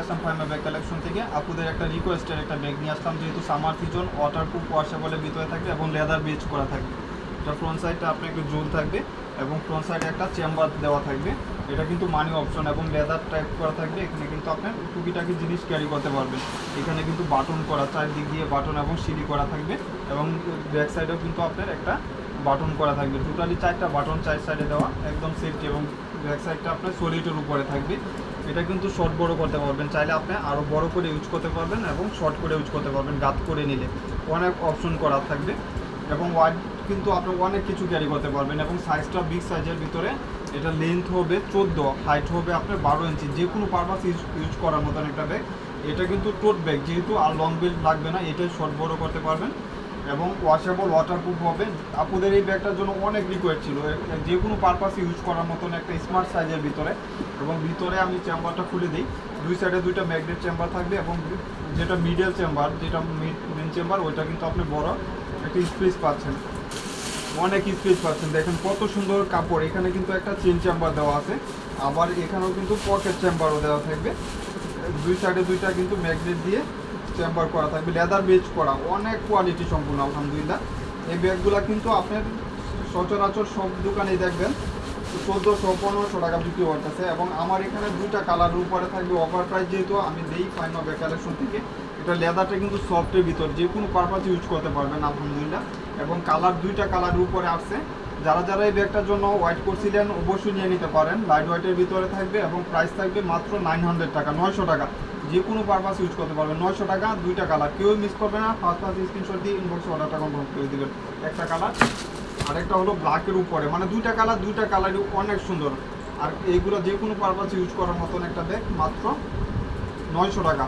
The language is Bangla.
আসলাম ফাইমা ব্যাগ কালেকশন থেকে। আপুদের একটা রিকোয়েস্টের একটা ব্যাগ নিয়ে আসলাম, যেহেতু সামার সিজন ওয়াটারপ্রুফ ওয়াশেবলের ভিতরে থাকবে এবং লেদার বেজ করা থাকবে। এটা ফ্রন্ট সাইডটা আপনার একটু জোল থাকবে এবং ফ্রন্ট সাইডে একটা চেম্বার দেওয়া থাকবে। এটা কিন্তু মানি অপশন এবং লেদার টাইপ করা থাকবে। এখানে কিন্তু আপনার টুকিটাকি জিনিস ক্যারি করতে পারবেন। এখানে কিন্তু বাটন করা, চারদিক দিয়ে বাটন এবং সিঁড়ি করা থাকবে এবং ব্যাক সাইডেও কিন্তু আপনার একটা বাটন করা থাকবে। টোটালি 4টা বাটন 4 সাইডে দেওয়া, একদম সেফটি এবং ব্যাক সাইডটা আপনার সলিডের উপরে থাকবে। এটা কিন্তু শর্ট বড় করতে পারবেন, চাইলে আপনি আরও বড় করে ইউজ করতে পারবেন এবং শর্ট করে ইউজ করতে পারবেন। গাত করে নিলে অনেক অপশন করা থাকবে এবং ওয়াইড কিন্তু আপনি অনেক কিছু ক্যারি করতে পারবেন এবং সাইজটা বিগ সাইজের ভিতরে। এটা লেন্থ হবে 14, হাইট হবে আপনার 12 ইঞ্চি, যে কোনো পারপাস ইউজ করার মতন একটা ব্যাগ। এটা কিন্তু টোট ব্যাগ, যেহেতু আর লং বেল্ট লাগবে না, এটাই শর্ট বড় করতে পারবেন এবং ওয়াশেবল ওয়াটারপ্রুফ হবে। আপনাদের এই ব্যাগটার জন্য অনেক রিকোয়েস্ট ছিল, যে কোনো পারপাস ইউজ করার মতন একটা স্মার্ট সাইজের ভিতরে। এবং ভিতরে আমি চেম্বারটা খুলে দিই, দুই সাইডে 2টা ম্যাগনেট চেম্বার থাকবে এবং যেটা মিডল চেম্বার, যেটা মেন চেম্বার, ওইটা কিন্তু আপনি বড় একটা স্পেস পাচ্ছেন, অনেক স্পেস পাচ্ছেন। দেখেন কত সুন্দর কাপড়। এখানে কিন্তু একটা চেন চেম্বার দেওয়া আছে, আবার এখানেও কিন্তু পকেট চেম্বারও দেওয়া থাকবে। দুই সাইডে 2টা কিন্তু ম্যাগনেট দিয়ে চেম্বার করা থাকবে, লেদার বেজ করা, অনেক কোয়ালিটি সম্পূর্ণ আলহামদুলিল্লাহ। এই ব্যাগগুলো কিন্তু আপনার সচরাচর সব দোকানেই দেখবেন 1400-1500 টাকা বিক্রি করতেছে এবং আমার এখানে 2টা কালারের উপরে থাকবে অফার প্রাইস, যেহেতু আমি দেই ফাইমা ব্যাগ কালেকশন থেকে। এটা লেদারটা কিন্তু সফটের ভিতর, যে কোনো পারপাস ইউজ করতে পারবেন আলহামদুলিল্লাহ। এবং কালার 2টা কালারের উপরে আসছে। যারা যারা এই ব্যাগটার জন্য ওয়াইট করছিলেন অবশ্যই নিয়ে নিতে পারেন। লাইট ওয়াইটের ভিতরে থাকবে এবং প্রাইস থাকবে মাত্র 900 টাকা, 900 টাকা, যে কোনো পারপাস ইউজ করতে পারবেন। 900 টাকা, 2টা কালার, কেউ মিস করবে না। ফার্স্ট স্ক্রিনশট দিয়ে ইনবক্সে অর্ডারটা কনফার্ম করে দেবেন। একটা কালার, আরেকটা হলো ব্ল্যাকের উপরে, মানে 2টা কালার, 2টা কালারই অনেক সুন্দর। আর এইগুলো যে কোনো পারপাস ইউজ করার মতন একটা ব্যাগ, মাত্র 900 টাকা।